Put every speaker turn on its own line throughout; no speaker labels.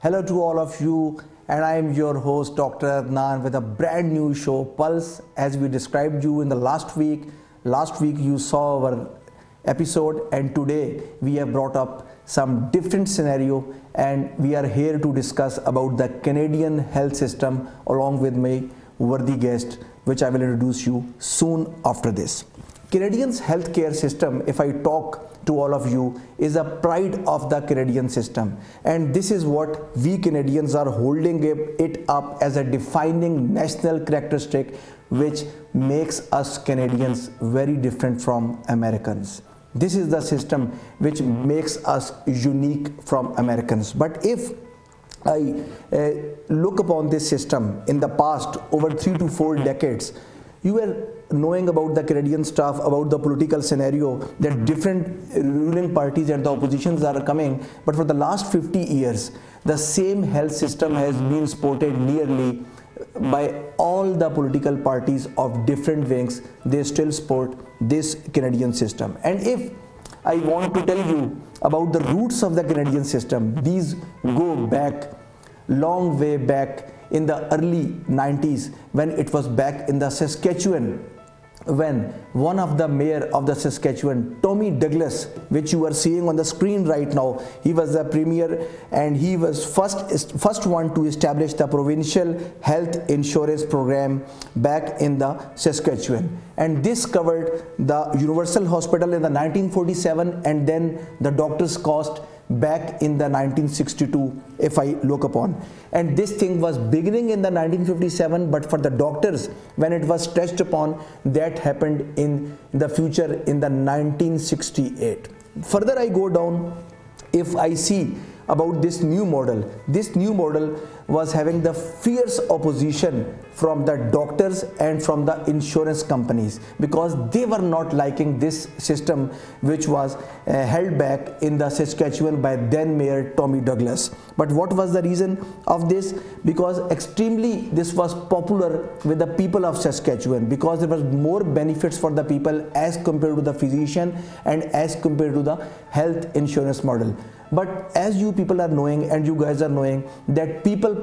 Hello to all of you, and I am your host Dr. Adnan with a brand new show Pulse. As we described you in the last week you saw our episode, and today we have brought up some different scenario, and we are here to discuss about the Canadian health system along with my worthy guest, which I will introduce you soon after this. Canadian's healthcare system, if I talk to all of you, is a pride of the Canadian system, and this is what we Canadians are holding it up as a defining national characteristic which makes us Canadians very different from Americans. This is the system which makes us unique from Americans. But if I look upon this system in the past over 3 to 4 decades, you were knowing about the Canadian stuff, about the political scenario, that different ruling parties and the oppositions are coming. But for the last 50 years, the same health system has been supported nearly by all the political parties of different wings. They still support this Canadian system. And if I want to tell you about the roots of the Canadian system, these go back, long way back, in the early 90s, when it was back in the Saskatchewan, when one of the mayor of the Saskatchewan, Tommy Douglas, which you are seeing on the screen right now, he was the premier, and he was first one to establish the provincial health insurance program back in the Saskatchewan. And this covered the Universal Hospital in the 1947, and then the doctor's cost back in the 1962, if I look upon. And this thing was beginning in the 1957, but for the doctors, when it was stretched upon, that happened in the future in the 1968. Further I go down, if I see about this new model was having the fierce opposition from the doctors and from the insurance companies, because they were not liking this system which was held back in the Saskatchewan by then Mayor Tommy Douglas. But what was the reason of this? Because extremely this was popular with the people of Saskatchewan, because there was more benefits for the people as compared to the physician and as compared to the health insurance model. But as you people are knowing, and you guys are knowing, that people's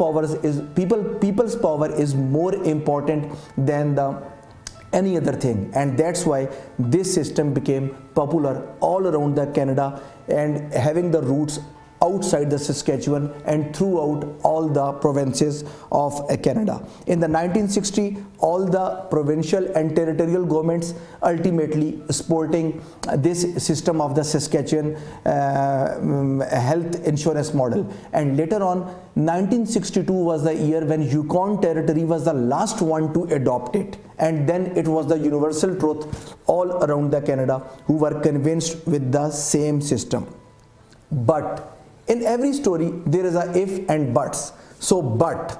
power is more important than any other thing, and that's why this system became popular all around the Canada and having the roots outside the Saskatchewan and throughout all the provinces of Canada. In the 1960s, all the provincial and territorial governments ultimately supporting this system of the Saskatchewan health insurance model. And later on, 1962 was the year when Yukon Territory was the last one to adopt it. And then it was the universal truth all around the Canada who were convinced with the same system. But in every story there is a if and buts. So but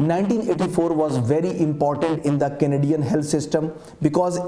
1984 was very important in the Canadian health system, because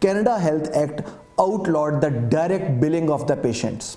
Canada Health Act outlawed the direct billing of the patients.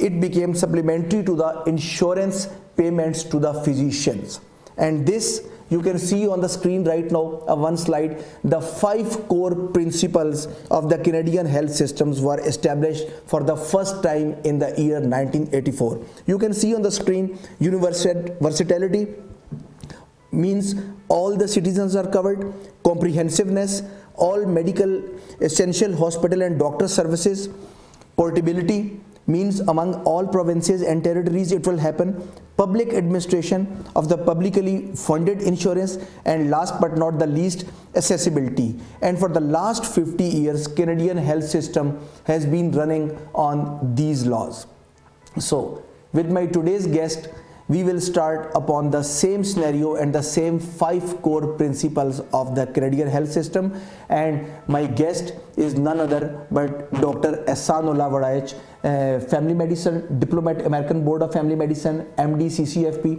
it became supplementary to the insurance payments to the physicians. And this you can see on the screen right now, one slide, the 5 core principles of the Canadian health systems were established for the first time in the year 1984. You can see on the screen, universality means all the citizens are covered, comprehensiveness, all medical essential hospital and doctor services, portability means among all provinces and territories it will happen, public administration of the publicly funded insurance, and last but not the least, accessibility. And for the last 50 years, Canadian health system has been running on these laws. So with my today's guest, we will start upon the same scenario and the same 5 core principles of the Canadian health system. And my guest is none other but Dr. Ihsan Warraich, family medicine diplomat, American Board of Family Medicine, MD CCFP.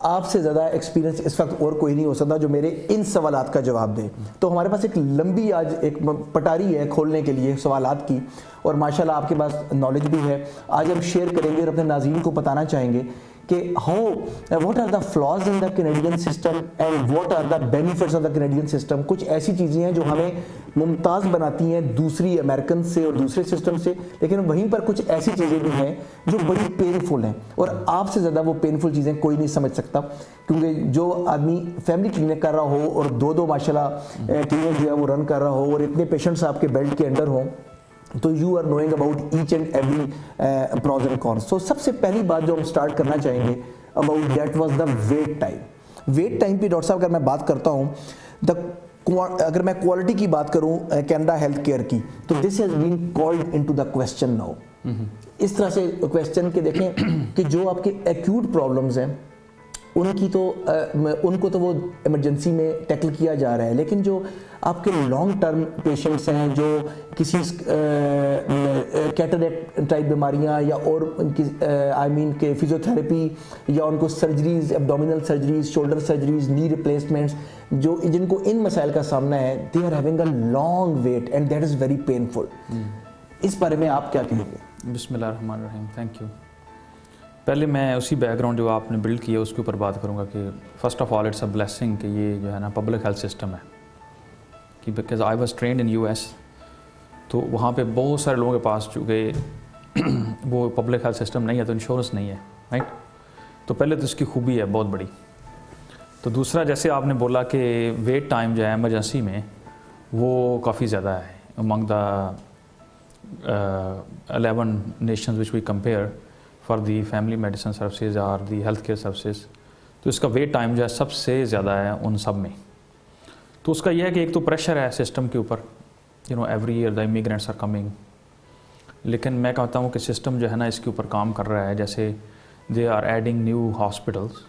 آپ سے زیادہ experience اس وقت اور کوئی نہیں ہو سکتا جو میرے ان سوالات کا جواب دے. تو ہمارے پاس ایک لمبی آج ایک پٹاری ہے کھولنے کے لیے سوالات کی, اور ماشاءاللہ آپ کے پاس نالج بھی ہے. آج ہم شیئر کریں گے اور اپنے ناظرین کو بتانا چاہیں گے کہ what are the flaws in the Canadian system and what are the benefits of the Canadian system. کچھ ایسی چیزیں ہیں جو ہمیں ممتاز بناتی ہیں دوسری امریکن سے اور دوسرے سسٹم سے, لیکن وہیں پر کچھ ایسی چیزیں بھی ہیں جو بڑی پینفل ہیں, اور آپ سے زیادہ وہ پینفل چیزیں کوئی نہیں سمجھ سکتا, کیونکہ جو آدمی فیملی کلینک کر رہا ہو اور دو ماشاءاللہ کلینک جو ہے وہ رن کر رہا ہو اور اتنے پیشنٹس آپ کے بیلٹ کے انڈر ہوں, تو you are knowing about each and every pros and cons. So سب سے پہلی بات جو ہم اسٹارٹ کرنا چاہیں گے about that was the wait time. Wait time پہ ڈاکٹر صاحب اگر میں بات کرتا ہوں, اگر میں کوالٹی کی بات کروں کینیڈا ہیلتھ کیئر کی, تو this has been called in to the question now. اس طرح سے کویسچن کہ دیکھیں کہ جو آپ کے ایکیوٹ پرابلمز ہیں ان کو تو وہ ایمرجنسی میں ٹیکل کیا جا رہا ہے, لیکن جو آپ کے لانگ ٹرم پیشنٹس ہیں جو کسی کیٹریکٹ ٹائپ بیماریاں یا اور آئی مین کہ فزیوتھیراپی یا ان کو surgeries, abdominal surgeries, shoulder surgeries, knee replacements, جو جن کو ان مسائل کا سامنا ہے, they are having a long wait and that is very painful. اس بارے میں آپ کیا کہیں گے؟
بسم اللہ الرحمن الرحیم. Thank you. پہلے میں اسی بیک گراؤنڈ جو آپ نے بلڈ کیا اس کے اوپر بات کروں گا کہ first of all it's a blessing کہ یہ جو ہے نا پبلک ہیلتھ سسٹم ہے, کہ because I was trained in US, تو وہاں پہ بہت سارے لوگوں کے پاس چونکہ وہ پبلک ہیلتھ سسٹم نہیں ہے تو انشورنس نہیں ہے, رائٹ. تو پہلے تو اس کی خوبی ہے بہت بڑی. تو دوسرا جیسے آپ نے بولا کہ ویٹ ٹائم جو ہے ایمرجنسی میں وہ کافی زیادہ ہے among the 11 nations which we compare for the family medicine services اور دی ہیلتھ کیئر سروسز. تو اس کا ویٹ ٹائم جو ہے سب سے زیادہ ہے ان سب میں. تو اس کا یہ ہے کہ ایک تو پریشر ہے سسٹم کے اوپر, every year the immigrants are coming, لیکن میں کہتا ہوں کہ سسٹم جو ہے نا اس کے اوپر کام کر رہا ہے. جیسے they are adding new hospitals,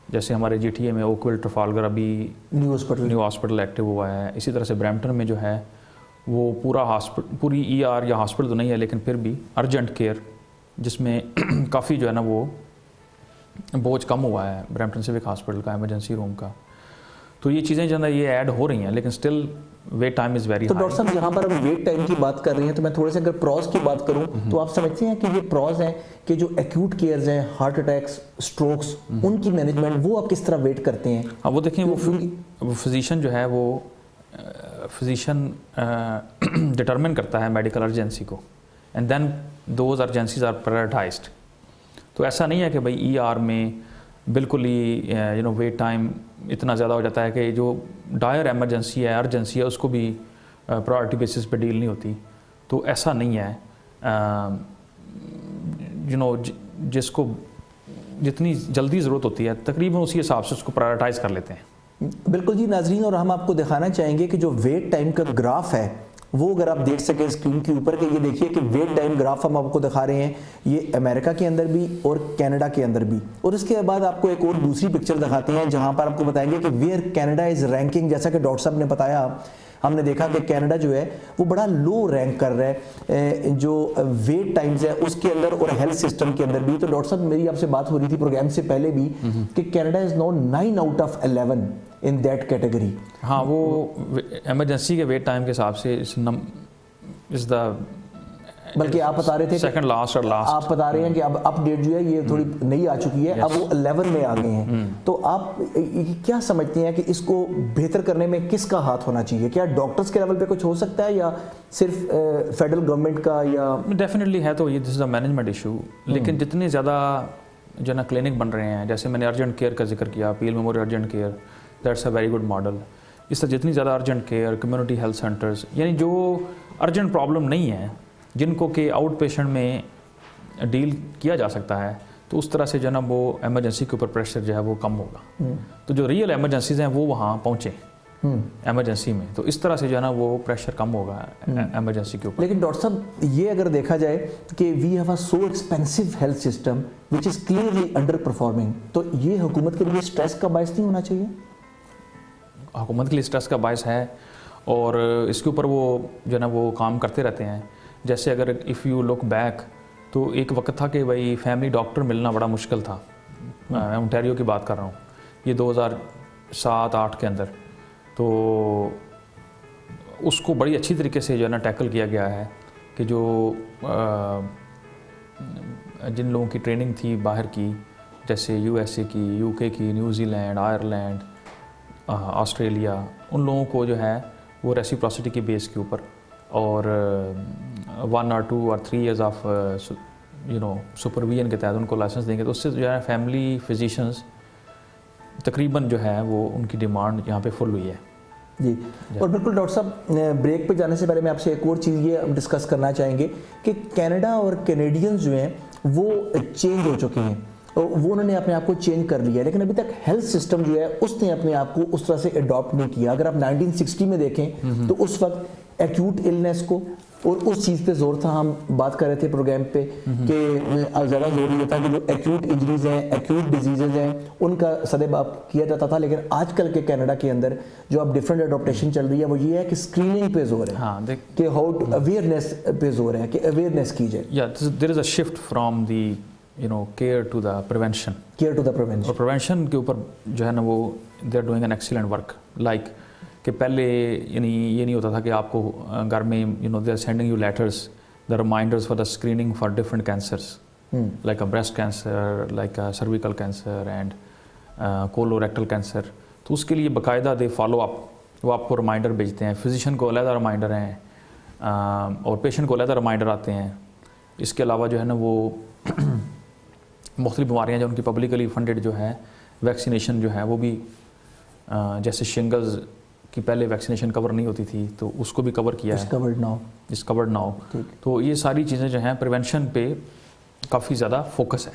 جیسے ہمارے GTA میں اوکویل ٹرفالگر ابھی نیو ہاسپٹل ایکٹیو ہوا ہے. اسی طرح سے برمپٹن میں جو ہے وہ پوری ER یا ہاسپٹل تو نہیں ہے لیکن پھر بھی ارجنٹ کیئر, جس میں کافی جو ہے نا وہ بوجھ کم ہوا ہے برمپٹن سیوک ہاسپٹل کا ایمرجنسی روم کا. تو یہ چیزیں جو ہے یہ ایڈ ہو رہی ہیں, لیکن still wait time is very high.
تو ڈاکٹر صاحب جہاں پر ہم ویٹ ٹائم کی بات کر رہے ہیں تو میں تھوڑے سے اگر پروز کی بات کروں تو آپ سمجھتے ہیں کہ یہ پروز ہیں کہ جو ایکیوٹ کیئرز ہیں, ہارٹ اٹیکس, اسٹروکس, ان کی مینجمنٹ وہ آپ کس طرح ویٹ کرتے ہیں؟
ہاں وہ دیکھیں وہ فزیشین جو ہے وہ فزیشین ڈٹرمن کرتا ہے میڈیکل ارجنسی کو, اینڈ دین دوز ارجنسیز آر پرائرٹائزڈ. تو ایسا نہیں ہے کہ بھائی ER میں بالکل ہی ویٹ ٹائم اتنا زیادہ ہو جاتا ہے کہ جو ڈائر ایمرجنسی ہے, ارجنسی ہے, اس کو بھی پرائرٹی بیسس پہ ڈیل نہیں ہوتی. تو ایسا نہیں ہے. جس کو جتنی جلدی ضرورت ہوتی ہے تقریباً اسی حساب سے اس کو پرائرٹائز کر لیتے ہیں.
بالکل جی ناظرین, اور ہم آپ کو دکھانا چاہیں گے کہ جو ویٹ ٹائم کا گراف ہے وہ اگر آپ دیکھ سکیں اسکرین کے اوپر, کہ یہ دیکھیے کہ ویٹ ٹائم گراف ہم آپ کو دکھا رہے ہیں, یہ امریکہ کے اندر بھی اور کینیڈا کے اندر بھی. اور اس کے بعد آپ کو ایک اور دوسری پکچر دکھاتے ہیں جہاں پر آپ کو بتائیں گے کہ ویئر کینیڈا از رینکنگ. جیسا کہ ڈاکٹر صاحب نے بتایا, ہم نے دیکھا کہ کینیڈا جو ہے وہ بڑا لو رینک کر رہا ہے جو ویٹ ٹائمز ہے اس کے اندر اور ہیلتھ سسٹم کے اندر بھی. تو ڈاکٹر صاحب میری آپ سے بات ہو رہی تھی پروگرام سے پہلے بھی کہ Canada is now 9 out of 11 in that category.
ہاں وہ ایمرجنسی کے ویٹ ٹائم کے حساب سے از دا,
بلکہ آپ بتا رہے تھے
سیکنڈ لاسٹ اور لاسٹ,
آپ بتا رہے ہیں کہ اب اپ ڈیٹ جو ہے یہ تھوڑی نئی آ چکی ہے, اب وہ 11 میں آ گئے ہیں. تو آپ کیا سمجھتے ہیں کہ اس کو بہتر کرنے میں کس کا ہاتھ ہونا چاہیے؟ کیا ڈاکٹرز کے لیول پہ کچھ ہو سکتا ہے یا صرف فیڈرل گورنمنٹ کا؟ یا
ڈیفینیٹلی ہے تو یہ دس از اے مینجمنٹ ایشو, لیکن جتنے زیادہ جو نا کلینک بن رہے ہیں, جیسے میں نے ارجنٹ کیئر کا ذکر کیا, Peel memorial urgent care, that's a very good model. اس طرح جتنی زیادہ urgent care, community health centres, یعنی جو ارجنٹ پرابلم نہیں ہے جن کو کہ آؤٹ پیشنٹ میں ڈیل کیا جا سکتا ہے, تو اس طرح سے جو ہے نا وہ ایمرجنسی کے اوپر پریشر جو ہے وہ کم ہوگا. تو جو ریئل ایمرجنسیز ہیں وہ وہاں پہنچیں ایمرجنسی میں, تو اس طرح سے جو ہے نا وہ پریشر کم ہوگا ایمرجنسی کے اوپر.
لیکن ڈاکٹر صاحب یہ اگر دیکھا جائے کہ we have a so expensive health system which is clearly underperforming, تو یہ حکومت کے لیے اسٹریس کا باعث نہیں ہونا چاہیے؟
حکومت کے لیے اسٹریس کا باعث ہے, اور اس کے اوپر وہ جو ہے نا وہ کام کرتے رہتے ہیں. جیسے اگر اف یو لک بیک تو ایک وقت تھا کہ بھائی فیملی ڈاکٹر ملنا بڑا مشکل تھا, اونٹیریو کی بات کر رہا ہوں, یہ 2007-8 کے اندر, تو اس کو بڑی اچھی طریقے سے جو ہے نا ٹیکل کیا گیا ہے کہ جو جن لوگوں کی ٹریننگ تھی باہر کی, جیسے USA کی, UK کی, نیوزی لینڈ, آئرلینڈ, آسٹریلیا, ان لوگوں کو جو ہے وہ ریسیپراسٹی کی بیس کے اوپر اور 1 or 2 or 3 years of supervision کے تحت ان کو لائسنس دیں گے, تو اس سے جو ہے فیملی فزیشنز تقریباً جو ہے وہ ان کی ڈیمانڈ یہاں پہ فل ہوئی ہے.
جی, اور بالکل ڈاکٹر صاحب بریک پہ جانے سے پہلے میں آپ سے ایک اور چیز یہ ڈسکس کرنا چاہیں گے کہ کینیڈا اور کینیڈینز جو ہیں وہ چینج ہو چکے ہیں, وہ انہوں نے اپنے آپ کو چینج کر لیا ہے, لیکن ابھی تک ہیلتھ سسٹم جو ہے اس نے اپنے آپ کو اس طرح سے اڈاپٹ نہیں کیا. اگر آپ 1960 میں دیکھیں تو اس وقت ایکیوٹ النس کو اور اس چیز پہ زور تھا, ہم بات کر رہے تھے پروگرام پہ کہ زیادہ زور یہ تھا کہ جو ایکیوٹ انجریز ہیں, ایکیوٹ ڈیزیزز ہیں, ان کا سدباب کیا جاتا تھا. لیکن آج کل کے کینیڈا کے اندر جو اب ڈفرینٹ اڈاپٹیشن چل رہی ہے وہ یہ ہے کہ اسکریننگ پہ زور ہے, کہ ہاؤ اویئرنیس پہ زور ہے کہ اویئرنیس کی جائے.
There is a shift from the care to the prevention.
اور
پریونشن کے اوپر جو ہے نا وہ they are doing an excellent work. Like کہ پہلے یعنی یہ نہیں ہوتا تھا کہ آپ کو گھر میں they are sending you letters, the reminders for the screening for different cancers, like a breast cancer, like a cervical cancer and colorectal cancer. تو اس کے لیے باقاعدہ دے فالو اپ, وہ آپ کو ریمائنڈر بھیجتے ہیں, فزیشین کو علیحدہ ریمائنڈر ہیں اور پیشنٹ کو علیحدہ ریمائنڈر آتے ہیں. اس کے علاوہ جو ہے نا وہ مختلف بیماریاں جو ان کی پبلکلی فنڈڈ جو ہے ویکسینیشن جو ہے وہ بھی, جیسے شنگلز کی پہلے ویکسینیشن کور نہیں ہوتی تھی تو اس کو بھی کور کیا ہے, اس کورڈ ناؤ. تو یہ ساری چیزیں جو ہیں پریونشن پہ کافی زیادہ فوکس ہے.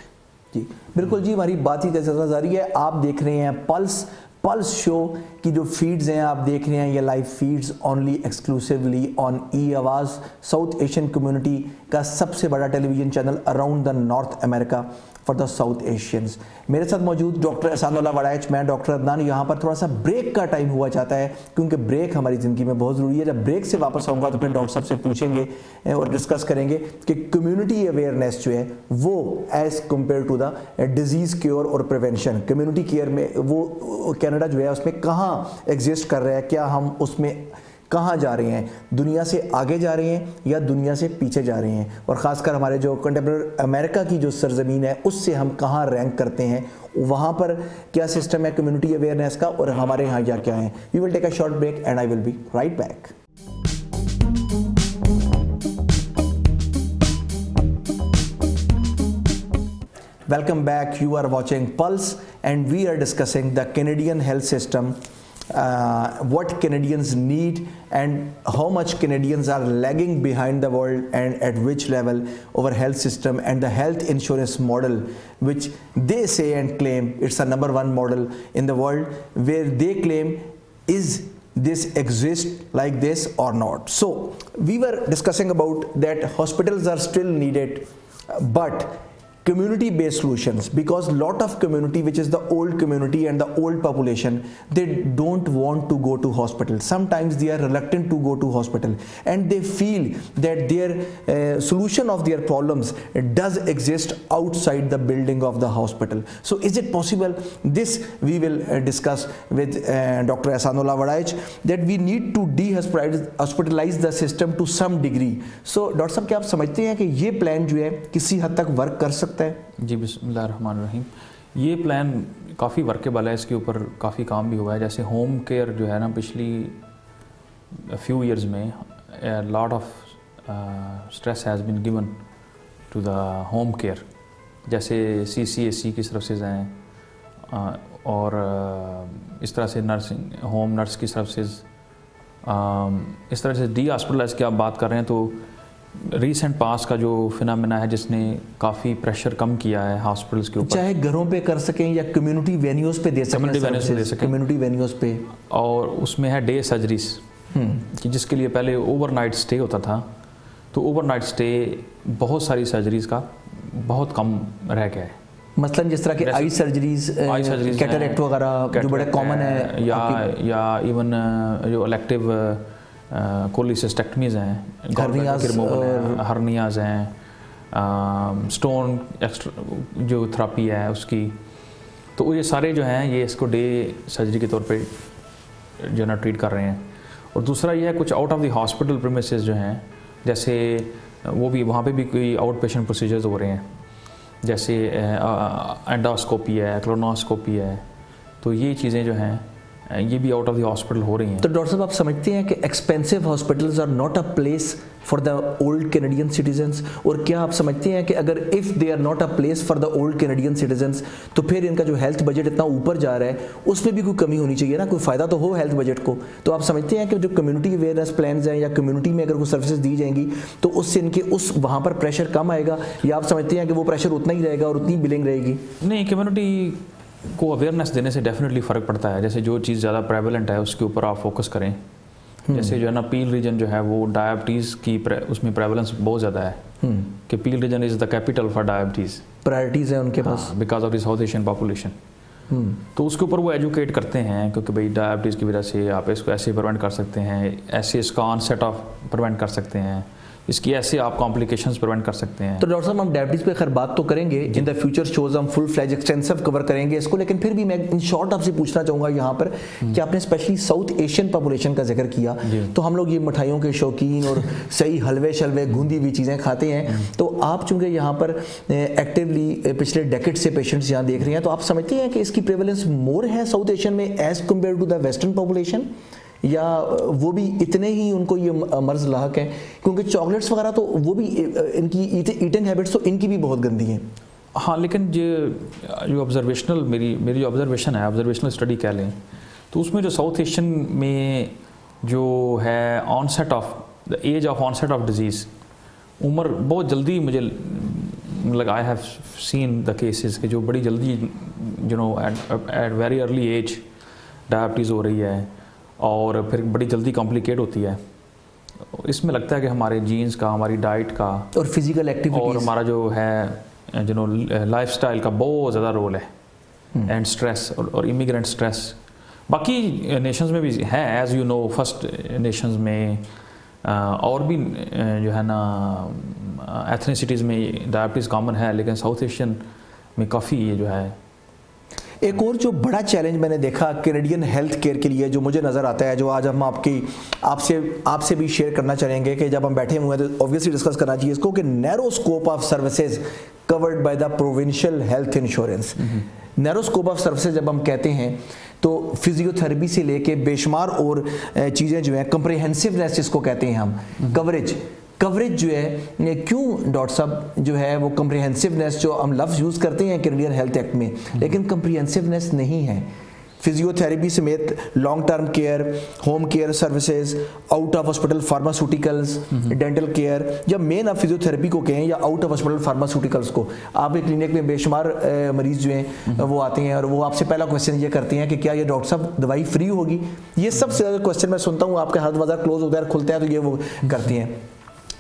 جی بالکل جی, ہماری بات چیت جاری ہے. آپ دیکھ رہے ہیں پلس شو کی جو فیڈز ہیں آپ دیکھ رہے ہیں, یہ live feeds only exclusively on ای آواز, ساؤتھ ایشین کمیونٹی کا سب سے بڑا television channel around the North America for the South Asians. میرے ساتھ موجود ڈاکٹر احسان اللہ وڑائچ, میں ڈاکٹر عدنان. یہاں پر تھوڑا سا بریک کا ٹائم ہوا چاہتا ہے کیونکہ بریک ہماری زندگی میں بہت ضروری ہے. جب بریک سے واپس آؤں گا تو پھر ڈاکٹر صاحب سے پوچھیں گے اور ڈسکس کریں گے کہ کمیونٹی اویئرنیس جو ہے وہ as compare to the disease cure اور پریونشن, کمیونٹی کیئر میں وہ کینیڈا جو ہے اس میں کہاں ایگزسٹ کر رہا ہے, کیا ہم اس میں کہاں جا رہے ہیں, دنیا سے آگے جا رہے ہیں یا دنیا سے پیچھے جا رہے ہیں, اور خاص کر ہمارے جو کنٹمپرری امریکہ کی جو سرزمین ہے اس سے ہم کہاں رینک کرتے ہیں, وہاں پر کیا سسٹم ہے کمیونٹی اویئرنیس کا اور ہمارے یہاں کیا ہیں. We will take a short break and I will be right back. Welcome back. You are watching Pulse and we are discussing the Canadian health system, what Canadians need and how much Canadians are lagging behind the world and at which level our health system and the health insurance model, which they say and claim it's a #1 model in the world, where they claim is this exist like this or not. So we were discussing about that hospitals are still needed, but community based solutions, because lot of community which is the old community and the old population, they don't want to go to hospital. Sometimes they are reluctant to go to hospital and they feel that their solution of their problems does exist outside the building of the hospital. So is it possible? This we will discuss with Dr. Ihsanullah Warraich, that we need to de-hospitalize the system to some degree. So Dr. صاحب کیا آپ سمجھتے ہیں کہ یہ plan جو ہے کسی حد تک ورک کر سکتا ہے؟
جی بسم اللہ الرحمن الرحیم. یہ پلان کافی ورکیبل ہے, اس کے اوپر کافی کام بھی ہوا ہے. جیسے ہوم کیئر جو ہے نا پچھلی فیو ایئرز میں lot of stress has been given to the home care, جیسے CCAC کی سروسز ہیں اور اس طرح سے نرسنگ ہوم نرس کی سروسز, اس طرح سے ڈی ہاسپٹلائز کی آپ بات کر رہے ہیں. تو ریسنٹ پاس کا جو فنامنا ہے جس نے کافی پریشر کم کیا ہے ہاسپٹلس کے اوپر,
چاہے گھروں پہ کر سکیں یا کمیونٹی وینیوز پہ دے سکیں, کمیونٹی وینیوز پہ,
اور اس میں ہے ڈے سرجریز, جس کے لیے پہلے اوور نائٹ اسٹے ہوتا تھا. تو اوور نائٹ اسٹے بہت ساری سرجریز کا بہت کم رہ گیا ہے.
مثلاً جس طرح کہ آئی سرجریز, کیٹریکٹ وغیرہ جو بڑے کامن ہے,
یا ایون جو الیکٹیو کولیسسٹیکٹمیز ہیں, ہرنیاز ہیں, اسٹون جو تھراپی ہے اس کی, تو یہ سارے جو ہیں یہ اس کو ڈے سرجری کے طور پہ جو ہے نا ٹریٹ کر رہے ہیں. اور دوسرا یہ ہے کچھ out of the hospital premises جو ہیں, جیسے وہ بھی وہاں پہ بھی کوئی آؤٹ پیشنٹ پروسیجرز ہو رہے ہیں, جیسے اینڈوسکوپی ہے, کلونوسکوپی ہے. تو یہ چیزیں جو ہیں یہ بھی آؤٹ آف دی ہاسپٹل ہو رہی ہیں.
تو ڈاکٹر صاحب آپ سمجھتے ہیں کہ expensive hospitals are not a place for the old Canadian citizens, اور کیا آپ سمجھتے ہیں کہ اگر if they are not a place for the old Canadian citizens تو پھر ان کا جو ہیلتھ بجٹ اتنا اوپر جا رہا ہے اس میں بھی کوئی کمی ہونی چاہیے نا, کوئی فائدہ تو ہو ہیلتھ بجٹ کو. تو آپ سمجھتے ہیں کہ جو کمیونٹی اویئرنیس پلانز ہیں یا کمیونٹی میں اگر کوئی سروسز دی جائیں گی تو اس سے ان کے اس وہاں پر پریشر کم آئے گا, یا آپ سمجھتے ہیں کہ وہ پریشر اتنا ہی رہے گا اور اتنی بلنگ رہے گی؟
نہیں, کمیونٹی کو اویئرنیس دینے سے ڈیفینیٹلی فرق پڑتا ہے. جیسے جو چیز زیادہ پریویلنٹ ہے اس کے اوپر آپ فوکس کریں. جیسے جو ہے نا پیل ریجن جو ہے وہ ڈائبٹیز کی اس میں پریویلنس بہت زیادہ ہے کہ Peel region is the capital for diabetes,
priorities ہیں ان کے پاس
because of the South Asian population. تو اس کے اوپر وہ ایجوکیٹ کرتے ہیں کیونکہ بھائی ڈائبٹیز کی وجہ سے آپ اس کو ایسے پریونٹ کر سکتے ہیں, ایسے اس کا آن سیٹ آف پریونٹ کر سکتے ہیں, اس کی ایسے آپ کمپلیکیشنز پریونٹ کر سکتے ہیں.
تو ڈاکٹر صاحب ہم ڈائبٹیز پہ خیر بات تو کریں گے, ان دا فیوچر شوز ہم فل فلیج ایکسٹینسو کور کریں گے اس کو, لیکن پھر بھی میں ان شارٹ آپ سے پوچھنا چاہوں گا یہاں پر کہ آپ نے اسپیشلی ساؤتھ ایشین پاپولیشن کا ذکر کیا. تو ہم لوگ یہ مٹھائیوں کے شوقین اور صحیح حلوے شلوے گوندی ہوئی چیزیں کھاتے ہیں, تو آپ چونکہ یہاں پر ایکٹیولی پچھلے ڈیکیڈ سے پیشنٹس یہاں دیکھ رہے ہیں, تو آپ سمجھتے ہیں کہ اس کی پریویلنس مور ہے ساؤتھ ایشین میں as compare to the western population, یا وہ بھی اتنے ہی ان کو یہ مرض لاحق ہے؟ کیونکہ چاکلیٹس وغیرہ تو وہ بھی ان کی ایٹنگ ہیبٹس تو ان کی بھی بہت گندی ہیں.
ہاں, لیکن جو آبزرویشنل میری جو آبزرویشن ہے, آبزرویشنل اسٹڈی کہہ لیں, تو اس میں جو ساؤتھ ایشین میں جو ہے onset of the age of onset of disease, عمر بہت جلدی مجھے I have seen the cases کہ جو بڑی جلدی at very early age diabetes ہو رہی ہے اور پھر بڑی جلدی کمپلیکیٹ ہوتی ہے. اس میں لگتا ہے کہ ہمارے جینز کا, ہماری ڈائٹ کا
اور فزیکل ایکٹیویٹیز
اور ہمارا جو ہے لائف سٹائل کا بہت زیادہ رول ہے, اینڈ سٹریس اور امیگرینٹ سٹریس. باقی نیشنز میں بھی ہے, as you know first nations میں اور بھی جو ہے نا ایتھنیسٹیز میں ڈائبٹیز کامن ہے, لیکن ساؤتھ ایشین میں کافی یہ جو ہے.
ایک اور جو بڑا چیلنج میں نے دیکھا کینیڈین ہیلتھ کیئر کے لیے جو مجھے نظر آتا ہے, جو آج ہم آپ سے بھی شیئر کرنا چاہیں گے کہ جب ہم بیٹھے ہوئے ہیں تو اوبویسلی ڈسکس کرنا چاہیے اس کو, کہ narrow scope of services covered by the provincial health insurance. Narrow scope of services جب ہم کہتے ہیں تو فزیو تھراپی سے لے کے بے شمار اور چیزیں جو ہیں, کمپریہنسونیس جس کو کہتے ہیں ہم, کوریج جو ہے, کیوں ڈاکٹر صاحب جو ہے وہ کمپریہنسونیس جو ہم لفظ یوز کرتے ہیں کینیڈین ہیلتھ ایکٹ میں, لیکن کمپریہنسونیس نہیں ہے. فزیو تھراپی سمیت long term care, home care services, out of hospital pharmaceuticals, dental care, یا مین آپ فزیو تھراپی کو کہیں یا آؤٹ آف ہاسپٹل فارماسیوٹیکلز کو, آپ کے کلینک میں بے شمار مریض جو ہیں وہ آتے ہیں اور وہ آپ سے پہلا کویشچن یہ کرتے ہیں کہ کیا یہ ڈاکٹر صاحب دوائی فری ہوگی. یہ سب سے زیادہ کویشچن میں سنتا ہوں, آپ کے ہاتھ بازار کلوز ہوتا ہے کھلتا ہے تو یہ وہ کرتے ہیں.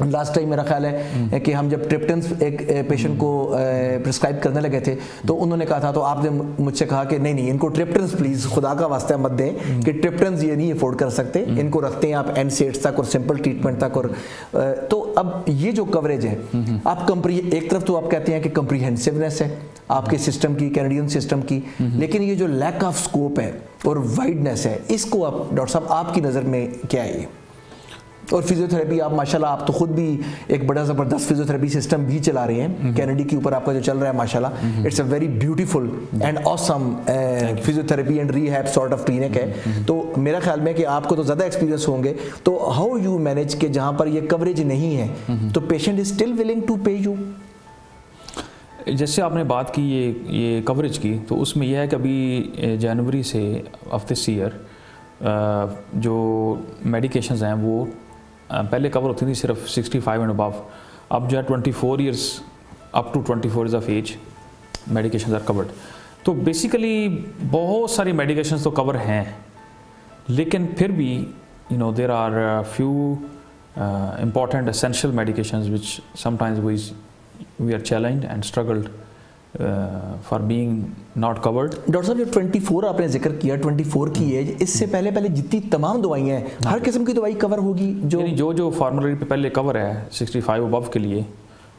لاسٹ ٹائم میرا خیال ہے کہ ہم جب ٹرپٹنس ایک پیشنٹ کو پرسکرائب کرنے لگے تھے تو انہوں نے کہا تھا, تو آپ نے مجھ سے کہا کہ نہیں ان کو ٹرپٹنس پلیز خدا کا واسطہ مت دیں, کہ ٹرپٹنس یہ نہیں افورڈ کر سکتے, ان کو رکھتے ہیں آپ اینڈ سیٹس تک اور سمپل ٹریٹمنٹ تک. اور تو اب یہ جو کوریج ہے, آپ ایک طرف تو آپ کہتے ہیں کہ کمپریہنسونیس ہے آپ کے سسٹم کی, کینیڈین سسٹم کی, لیکن یہ جو لیک آف اسکوپ ہے اور وائڈنیس ہے, اس کو آپ ڈاکٹر صاحب آپ کی نظر میں کیا ہے؟ اور فزیو تھراپی آپ ماشاءاللہ آپ تو خود بھی ایک بڑا زبردست فزیو تھراپی سسٹم بھی چلا رہے ہیں, کینیڈی کے اوپر آپ کا جو چل رہا ہے ماشاءاللہ, it's a very beautiful and awesome physio therapy and rehab sort of clinic ہے. تو میرا خیال میں کہ آپ کو تو زیادہ ایکسپیرینس ہوں گے, تو ہاؤ یو مینیج کہ جہاں پر یہ کوریج نہیں ہے تو patient is still willing to pay you?
جیسے آپ نے بات کی یہ کوریج کی, تو اس میں یہ ہے کہ ابھی جنوری سے آف دس ایئر جو میڈیکیشنز ہیں وہ پہلے کور ہوتی تھی صرف 65 اینڈ ابو, اب جو ہے 24 years up to 24 years of age medications are covered. تو بیسیکلی بہت ساری میڈیکیشنز تو کور ہیں, لیکن پھر بھی there are few important essential medications which some times we are challenged and struggled for being not covered.
Doctor صاحب جو 24 آپ نے ذکر کیا, 24 کی ایج, اس سے پہلے جتنی تمام دوائیاں ہیں, ہر قسم کی دوائی کور ہوگی
جو فارمولی پہ پہلے کور ہے 65 ابو کے لیے,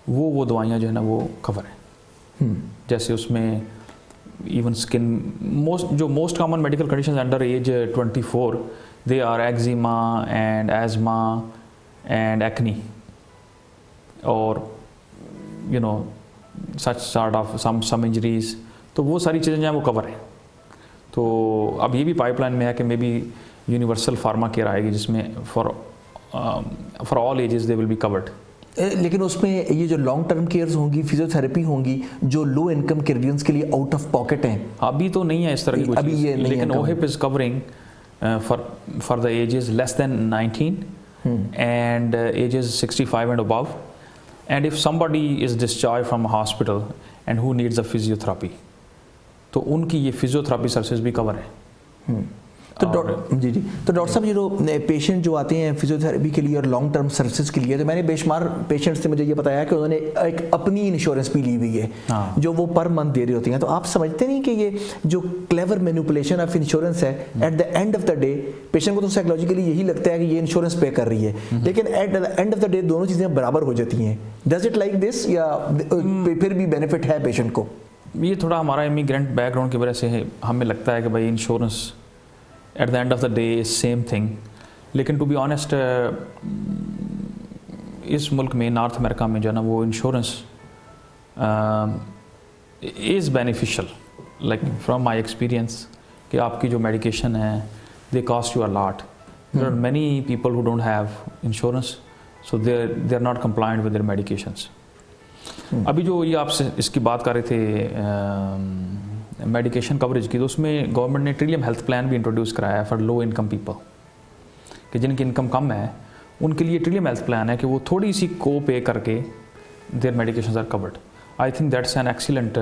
وہ دوائیاں جو ہے نا وہ کور ہیں. جیسے اس میں even skin, most common medical conditions under age 24, they are eczema and asthma and acne, or such sort of some injuries. تو وہ ساری چیزیں جو ہیں وہ کور ہیں. تو اب یہ بھی پائپ لائن میں ہے کہ may be universal pharma care آئے گی جس میں for all ages they will be covered.
لیکن اس میں یہ جو لانگ ٹرم کیئرز ہوں گی, فزیوتھیراپی ہوں گی, جو لو انکم کینیڈینس کے لیے آؤٹ آف پاکٹ ہیں,
ابھی تو نہیں ہے اس طرح کی کوئی چیز, لیکن OHIP is covering for the ages less than 19 and ages 65 and above, and if somebody is discharged from a hospital and who needs a physiotherapy, تو ان کی یہ فزیوتھراپی سروسز بھی کور ہیں.
تو ڈاکٹر صاحب یہ جو پیشنٹ جو آتے ہیں فزیوتھراپی کے لیے اور لانگ ٹرم سروسز کے لیے, تو میں نے بے شمار پیشنٹ سے مجھے یہ بتایا کہ انہوں نے ایک اپنی انشورنس بھی لی ہوئی ہے جو وہ پر منتھ دے رہی ہوتی ہیں. تو آپ سمجھتے نہیں کہ یہ جو کلیور مینیپولیشن آف انشورنس ہے, at the end of the day patient کو تو سائیکولوجیکلی یہی لگتا ہے کہ یہ انشورنس پے کر رہی ہے, لیکن at the end of the day دونوں چیزیں برابر ہو جاتی ہیں. ڈز اٹ لائک دس, یا پھر بھی بینیفٹ ہے پیشنٹ کو؟
یہ تھوڑا ہمارا امیگرینٹ بیک گراؤنڈ کی وجہ سے ہمیں لگتا ہے کہ بھائی insurance at the end of the day is same thing. لیکن ٹو بی آنیسٹ اس ملک میں نارتھ امریکہ میں جو ہے نا وہ insurance is beneficial, like from my experience, کہ آپ کی جو میڈیکیشن ہے they cost you a lot. There are many people who don't have insurance, so they are not compliant with their medications. ابھی جو یہ آپ سے اس کی بات کر رہے تھے میڈیکیشن کوریج کی, تو اس میں گورنمنٹ نے ٹریلیم ہیلتھ پلان بھی انٹروڈیوس کرایا ہے فار لو انکم پیپل, کہ جن کی انکم کم ہے ان کے لیے ٹریلیم ہیلتھ پلان ہے کہ وہ تھوڑی سی کو پے کر کے their medications are covered. I think that's an excellent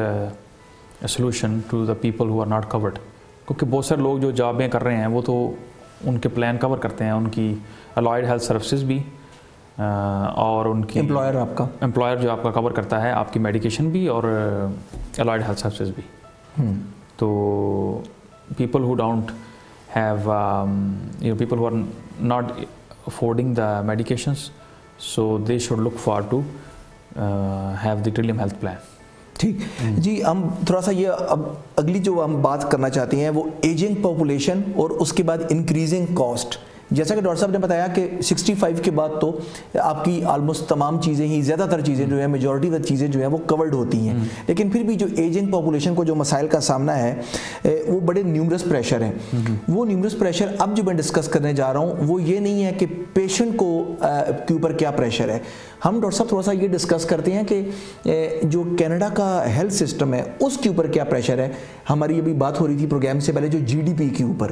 solution to the people who are not covered, کیونکہ بہت سارے لوگ جو جابیں کر رہے ہیں وہ تو ان کے پلان کور کرتے ہیں, ان کی الائڈ ہیلتھ سروسز بھی, اور ان کی امپلائر جو آپ کا کور کرتا ہے آپ کی میڈیکیشن بھی اور الائڈ ہیلتھ سروسز بھی. تو people who don't have people who are not affording the medications, so they should look for to have the Trillium health plan.
ٹھیک جی, ہم تھوڑا سا یہ اب اگلی جو ہم بات کرنا چاہتے ہیں وہ ایجنگ پاپولیشن اور اس کے بعد انکریزنگ کاسٹ. جیسا کہ ڈاکٹر صاحب نے بتایا کہ 65 کے بعد تو آپ کی آلموسٹ تمام چیزیں ہی, زیادہ تر چیزیں جو ہیں, میجورٹی آف چیزیں جو ہیں وہ کورڈ ہوتی ہیں, لیکن پھر بھی جو ایجنگ پاپولیشن کو جو مسائل کا سامنا ہے وہ بڑے نیومرس پریشر ہیں. وہ نیومرس پریشر اب جو میں ڈسکس کرنے جا رہا ہوں وہ یہ نہیں ہے کہ پیشنٹ کو کے اوپر کیا پریشر ہے. ہم ڈاکٹر صاحب تھوڑا سا یہ ڈسکس کرتے ہیں کہ جو کینیڈا کا ہیلتھ سسٹم ہے اس کے اوپر کیا پریشر ہے. ہماری ابھی بات ہو رہی تھی پروگرام سے پہلے جو GDP کے اوپر,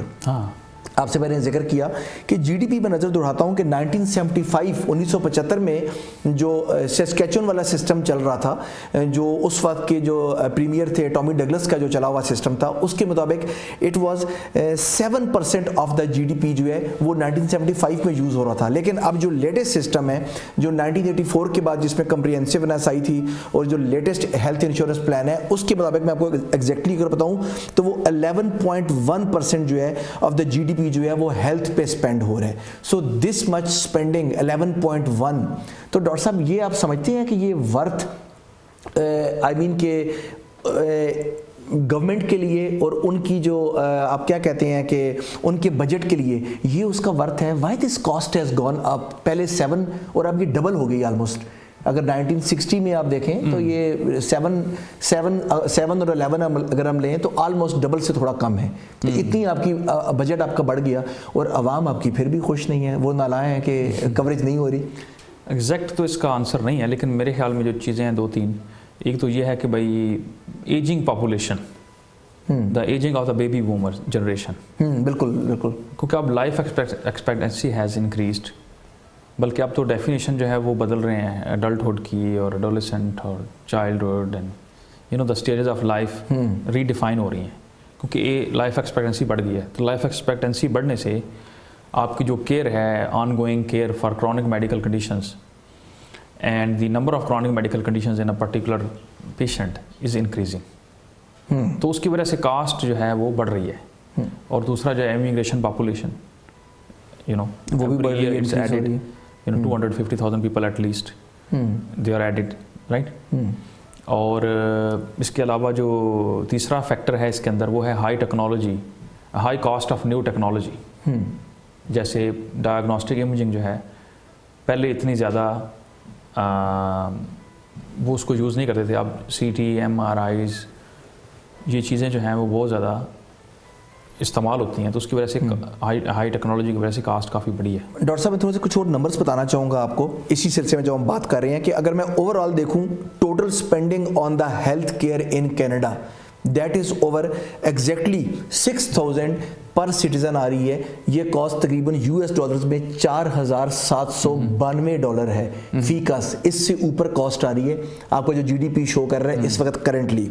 آپ سے میں نے ذکر کیا کہ GDP میں نظر دہراتا ہوں کہ 1975 میں جو سیسکیچون والا سسٹم چل رہا تھا, جو اس وقت کے جو پریمیئر تھے ٹامی ڈگلس کا جو چلا ہوا سسٹم تھا, اس کے مطابق it was 7% of the GDP جو ہے وہ 1975 میں یوز ہو رہا تھا. لیکن اب جو لیٹسٹ سسٹم ہے جو 1984 کے بعد جس میں کمپریہنسونیس آئی تھی اور جو لیٹسٹ ہیلتھ انشورنس پلان ہے اس کے مطابق میں آپ کو ایگزیکٹلی اگر بتاؤں تو وہ 11.1% جو ہے آف دا GDP جو ہے وہ ہیلتھ پہ اسپینڈ ہو رہا ہے. سو دس مچ اسپینڈنگ 11.1. تو ڈاکٹر صاحب یہ آپ سمجھتے ہیں کہ یہ ورتھ آئی مین کہ گورنمنٹ کے لیے اور ان کی جو آپ کیا کہتے ہیں کہ ان کے بجٹ کے لیے یہ اس کا ورتھ ہے؟ Why this cost has gone up, پہلے 7 اور اب یہ ڈبل ہو گئی آلموسٹ. اگر 1960 میں آپ دیکھیں تو یہ 7 اور 11 اگر ہم لیں تو آلموسٹ ڈبل سے تھوڑا کم ہے. اتنی آپ کی بجٹ آپ کا بڑھ گیا اور عوام آپ کی پھر بھی خوش نہیں ہے, وہ نالائیں ہیں کہ کوریج نہیں ہو رہی.
ایگزیکٹ تو اس کا آنسر نہیں ہے, لیکن میرے خیال میں جو چیزیں ہیں 2-3, ایک تو یہ ہے کہ بھائی ageing population, the ageing of the baby boomer generation.
بالکل بالکل,
کیونکہ اب لائف ایکسپیکٹنسی ہیز انکریزڈ, بلکہ اب تو ڈیفینیشن جو ہے وہ بدل رہے ہیں ایڈلٹہڈ کی اور ایڈولسنٹ اور childhood, and the stages of life redefine ہو رہی ہیں کیونکہ لائف ایکسپیکٹنسی بڑھ گئی ہے. تو لائف ایکسپیکٹنسی بڑھنے سے آپ کی جو کیئر ہے, on going care for chronic medical conditions and the number of chronic medical conditions in a particular patient is increasing. تو اس کی وجہ سے کاسٹ جو ہے وہ بڑھ رہی ہے. اور دوسرا جو ہے امیگریشن پاپولیشن, وہ بھی بڑھ رہی ہے. 250,000 people at least they are added, right? اور اس کے علاوہ جو تیسرا فیکٹر ہے اس کے اندر وہ ہے high technology, high cost of new technology. جیسے ڈائگنوسٹک امیجنگ جو ہے پہلے اتنی زیادہ وہ اس کو یوز نہیں کرتے تھے. اب C T, M R Is, یہ چیزیں جو ہیں وہ بہت زیادہ استعمال ہوتی ہیں، تو اس کی وجہ سے ہائی ٹیکنالوجی کی وجہ سے کاسٹ کافی بڑی ہے.
ڈاکٹر صاحب میں تھوڑے سے کچھ اور نمبرز بتانا چاہوں گا آپ کو اسی سلسلے میں جو ہم بات کر رہے ہیں، کہ اگر میں اوور آل دیکھوں total spending on the health care in Canada that is over exactly 6000 پر سٹیزن آ رہی ہے. یہ کاسٹ تقریباً $US میں $4792 ہے فی کس. اس سے اوپر کاسٹ آ رہی ہے آپ کو جو جی ڈی پی شو کر رہا ہے اس وقت کرنٹلی.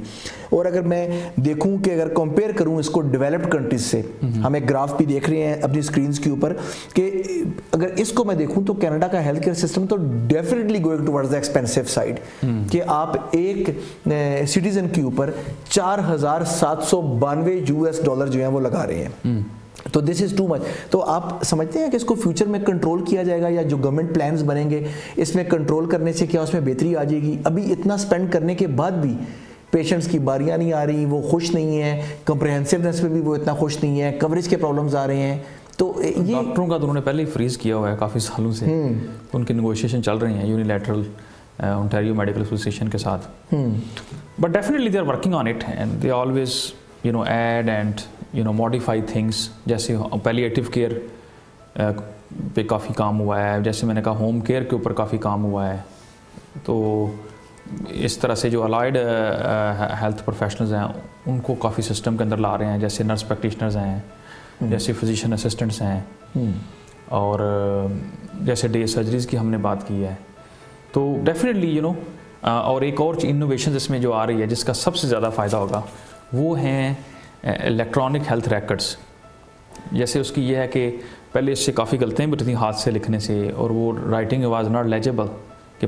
اور اگر میں دیکھوں کہ اگر کمپیئر کروں اس کو ڈیولپڈ کنٹریز سے، ہم ایک گراف بھی دیکھ رہے ہیں اپنی اسکرینز کے اوپر، کہ اگر اس کو میں دیکھوں تو کینیڈا کا ہیلتھ کیئر سسٹم تو definitely going towards the expensive side, کہ آپ ایک سٹیزن کے اوپر $4792 جو ہیں وہ لگا رہے ہیں. تو دس از ٹو مچ. تو آپ سمجھتے ہیں کہ اس کو فیوچر میں کنٹرول کیا جائے گا، یا جو گورنمنٹ پلانز بنیں گے اس میں کنٹرول کرنے سے کیا اس میں بہتری آ جائے گی؟ ابھی اتنا اسپینڈ کرنے کے بعد بھی پیشنٹس کی باریاں نہیں آ رہی، وہ خوش نہیں ہیں، کمپریہنسونیس پہ بھی وہ اتنا خوش نہیں ہے، کوریج کے پرابلمز آ رہے ہیں. تو یہ
ڈاکٹروں کا تو انہوں نے پہلے ہی فریز کیا ہوا ہے کافی سالوں سے، ان کی نیگوشیشن چل رہی ہیں یونیلیٹرل اونٹاریو میڈیکل ایسوسیشن کے ساتھ. But definitely they are working on it and they always add and modify things. جیسے پیلیٹیو کیئر پہ کافی کام ہوا ہے، جیسے میں نے کہا ہوم کیئر کے اوپر کافی کام ہوا ہے. تو اس طرح سے جو الائڈ ہیلتھ پروفیشنلز ہیں ان کو کافی سسٹم کے اندر لا رہے ہیں، جیسے نرس پریکٹیشنرز ہیں، جیسے فزیشین اسسٹنٹس ہیں، اور جیسے ڈے سرجریز کی ہم نے بات کی ہے. تو ڈیفینیٹلی اور ایک اور انوویشنز اس میں جو آ رہی ہے جس کا سب سے زیادہ فائدہ ہوگا وہ ہیں الیکٹرانک ہیلتھ ریکارڈس. جیسے اس کی یہ ہے کہ پہلے اس سے کافی غلطیاں بھی ہوتی تھیں ہاتھ سے لکھنے سے، اور وہ رائٹنگ واز ناٹ لیجیبل، کہ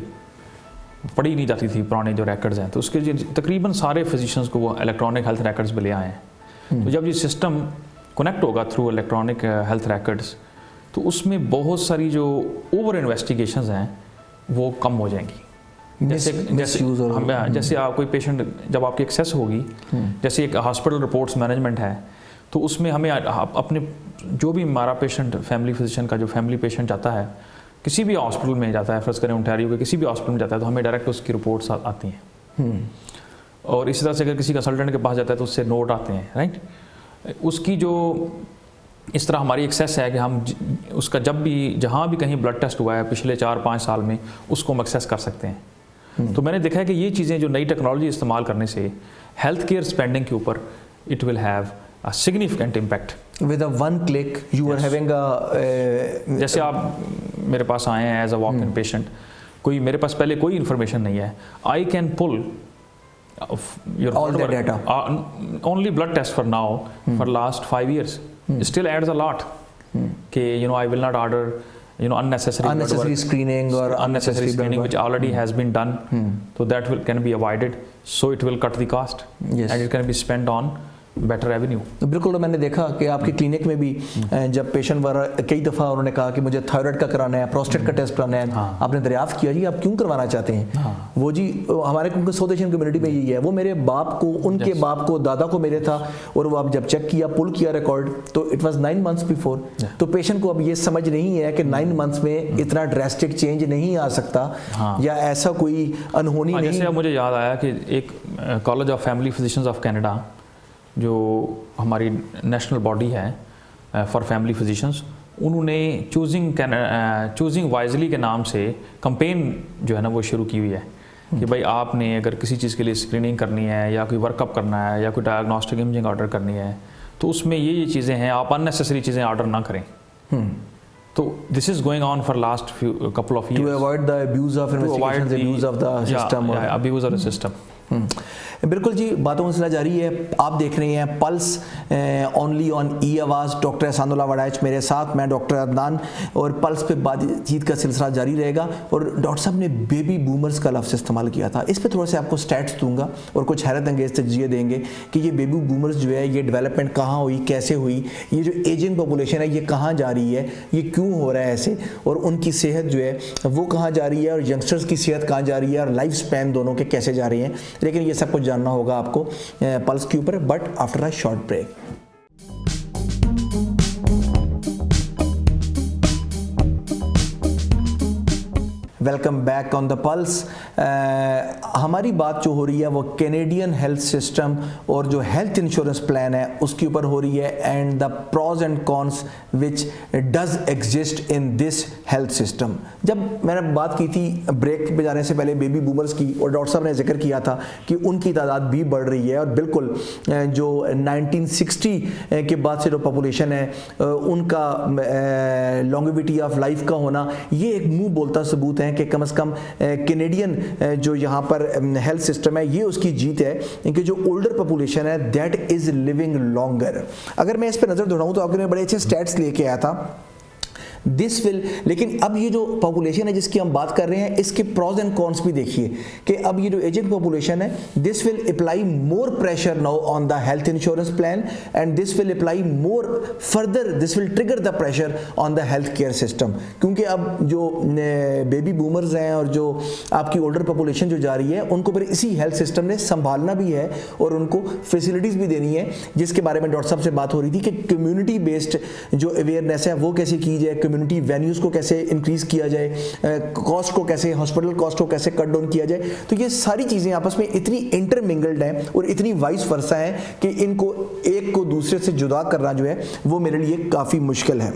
پڑھی نہیں جاتی تھی پرانے جو ریکارڈز ہیں. تو اس کے تقریباً سارے فزیشنز کو وہ الیکٹرانک ہیلتھ ریکارڈز بھی لے آئے ہیں. تو جب یہ سسٹم کنیکٹ ہوگا تھرو الیکٹرانک ہیلتھ ریکارڈز تو اس میں بہت ساری جو اوور انویسٹیگیشنز ہیں وہ کم ہو جائیں گی. جیسے آپ کوئی پیشنٹ جب آپ کی ایکسیس ہوگی، جیسے ایک ہاسپٹل رپورٹس مینجمنٹ ہے، تو اس میں ہمیں اپنے جو بھی ہمارا پیشنٹ فیملی فزیشین کا جو فیملی پیشنٹ جاتا ہے کسی بھی ہاسپٹل میں جاتا ہے، فرض کریں اونٹاریو کے کسی بھی ہاسپٹل میں جاتا ہے، تو ہمیں ڈائریکٹ اس کی رپورٹس آتی ہیں. اور اسی طرح سے اگر کسی کنسلٹنٹ کے پاس جاتا ہے تو اس سے نوٹ آتے ہیں، رائٹ. اس کی جو اس طرح ہماری ایکسیس ہے کہ ہم اس کا جب بھی جہاں بھی کہیں بلڈ ٹیسٹ ہوا ہے پچھلے 4-5 سال میں اس کو ہم ایکسیس کر سکتے ہیں. تو میں نے دیکھا ہے کہ یہ چیزیں جو نئی ٹیکنالوجی استعمال کرنے سے ہیلتھ کیئر اسپینڈنگ کے اوپر it will have a significant impact.
With a one click you are having a,
جیسے آپ میرے پاس آئے ہیں as a walk in patient, کوئی میرے پاس پہلے کوئی انفارمیشن نہیں ہے، I can pull
all the data,
only blood test for now for last 5 years. It still adds a lot. کہ I will not order unnecessary
screening or
unnecessary screening which already has been done. So that can be avoided. So it will cut the cost.
Yes.
And it can be spent on better revenue.
بالکل. میں نے دیکھا کہ آپ کی clinic میں بھی جب پیشنٹ کئی دفعہ انہوں نے کہا کہ مجھے تھائرائڈ کا کرانا ہے، پروسٹیٹ کا ٹیسٹ کرانا ہے، آپ نے دریافت کیا جی آپ کیوں کروانا چاہتے ہیں؟ وہ جی ہمارے کیونکہ ساؤتھ ایشین کمیونٹی میں یہی ہے، وہ میرے باپ کو، ان کے باپ کو، دادا کو میرے تھا، اور وہ اب جب چیک کیا پل کیا ریکارڈ تو اٹ واز 9 months بیفور. تو پیشنٹ کو اب یہ سمجھ نہیں ہے کہ 9 months میں اتنا ڈریسٹک چینج نہیں آ سکتا، یا ایسا کوئی انہونی نہیں.
جیسے مجھے یاد آیا کہ ایک college of family physicians of Canada جو ہماری نیشنل باڈی ہے فار فیملی فزیشنز، انہوں نے چوزنگ وائزلی کے نام سے کمپین جو ہے نا وہ شروع کی ہوئی ہے کہ بھائی آپ نے اگر کسی چیز کے لیے اسکریننگ کرنی ہے یا کوئی ورک اپ کرنا ہے یا کوئی ڈائگنوسٹک امیجنگ آرڈر کرنی ہے تو اس میں یہ چیزیں ہیں، آپ اننیسیسری چیزیں آرڈر نہ کریں. تو this is going on for last couple of years
to avoid the abuse of investigations, abuse of the system,
abuse of the system.
بالکل جی, باتوں کا سلسلہ جاری ہے. آپ دیکھ رہے ہیں پلس اونلی آن ای آواز. ڈاکٹر احسان اللہ وڑائچ میرے ساتھ, میں ڈاکٹر عدنان, اور پلس پہ بات چیت کا سلسلہ جاری رہے گا. اور ڈاکٹر صاحب نے بیبی بومرز کا لفظ استعمال کیا تھا. اس پہ تھوڑا سے آپ کو سٹیٹس دوں گا اور کچھ حیرت انگیز تجزیے دیں گے کہ یہ بیبی بومرز جو ہے یہ ڈیولپمنٹ کہاں ہوئی, کیسے ہوئی, یہ جو ایجنگ پاپولیشن ہے یہ کہاں جا رہی ہے, یہ کیوں ہو رہا ہے ایسے, اور ان کی صحت جو ہے وہ کہاں جا رہی ہے, اور ینگسٹرز کی صحت کہاں جا رہی ہے, اور لائف سپین دونوں کے کیسے جا رہے ہیں. لیکن یہ سب کچھ جاننا ہوگا آپ کو پلس کے اوپر, but after a short break. Welcome back on the plus. ہماری بات جو ہو رہی ہے وہ کینیڈین ہیلتھ سسٹم اور جو ہیلتھ انشورنس پلان ہے اس کے اوپر ہو رہی ہے, and the pros and cons which does exist in this health system. جب میں نے بات کی تھی بریک پہ جانے سے پہلے بیبی بومرز کی, اور ڈاکٹر صاحب نے ذکر کیا تھا کہ ان کی تعداد بھی بڑھ رہی ہے, اور بالکل جو 1960 کے بعد سے جو پاپولیشن ہے ان کا لانگیویٹی آف لائف کا ہونا, یہ ایک منہ بولتا ثبوت ہے کہ کم از کم کینیڈین جو یہاں پر ہیلتھ سسٹم ہے یہ اس کی جیت ہے کہ جو اولڈر پاپولیشن ہے دیٹ از لیونگ لانگر. اگر میں اس پہ نظر دوڑاؤں تو آپ نے بڑے اچھے سٹیٹس لے کے آیا تھا دس ول, لیکن اب یہ جو پاپولیشن ہے جس کی ہم بات کر رہے ہیں اس کے پروز اینڈ کونس بھی دیکھیے کہ اب یہ جو ایجنگ پاپولیشن ہے this will apply more pressure now on the health insurance plan, and this will apply more further, this will trigger the pressure on the health care system. کیونکہ اب جو بیبی بومرز ہیں اور جو آپ کی older population جو جا رہی ہے ان کو پھر اسی ہیلتھ سسٹم نے سنبھالنا بھی ہے اور ان کو فیسلٹیز بھی دینی ہے, جس کے بارے میں ڈاکٹر صاحب سے بات ہو رہی تھی کہ کمیونٹی بیسڈ جو اویئرنیس ہے وہ کیسے کی جائے, کمیونٹی وینیوز کو کیسے انکریز کیا جائے, کاسٹ کو کیسے, ہاسپٹل کاسٹ کو کیسے کٹ ڈاؤن کیا جائے. تو یہ ساری چیزیں آپس میں اتنی انٹرمنگلڈ ہیں اور اتنی وائس ورسا ہیں کہ ان کو ایک کو دوسرے سے جدا کرنا جو ہے وہ میرے لیے کافی مشکل ہے.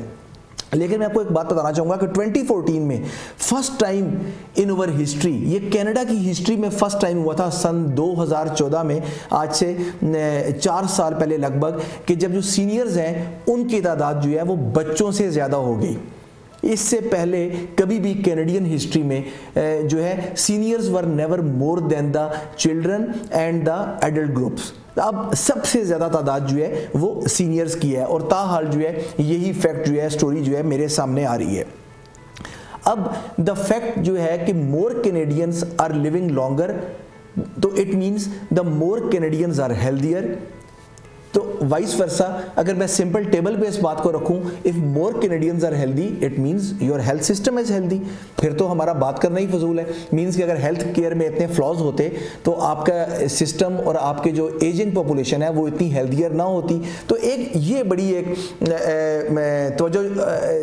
لیکن میں آپ کو ایک بات بتانا چاہوں گا کہ 2014 میں فرسٹ ٹائم ان اوور ہسٹری, یہ کینیڈا کی ہسٹری میں فرسٹ ٹائم ہوا تھا سن 2014 میں, آج سے 4 سال پہلے لگ بھگ, کہ جب جو سینئرز ہیں ان کی تعداد جو ہے وہ بچوں سے زیادہ ہو گئی. اس سے پہلے کبھی بھی کینیڈین ہسٹری میں جو ہے seniors were never more than the children and the adult groups. اب سب سے زیادہ تعداد جو ہے وہ سینئرز کی ہے, اور تاحال جو ہے یہی فیکٹ جو ہے, اسٹوری جو ہے میرے سامنے آ رہی ہے. اب دا فیکٹ جو ہے کہ more Canadians are living longer, تو it means the more Canadians are healthier. تو وائس ورسا اگر میں سمپل ٹیبل پہ اس بات کو رکھوں, if more Canadians are healthy it means your health system is healthy. پھر تو ہمارا بات کرنا ہی فضول ہے. مینس کہ اگر ہیلتھ کیئر میں اتنے فلاز ہوتے تو آپ کا سسٹم اور آپ کے جو ایجنگ پاپولیشن ہے وہ اتنی ہیلدیئر نہ ہوتی. تو ایک یہ بڑی ایک توجہ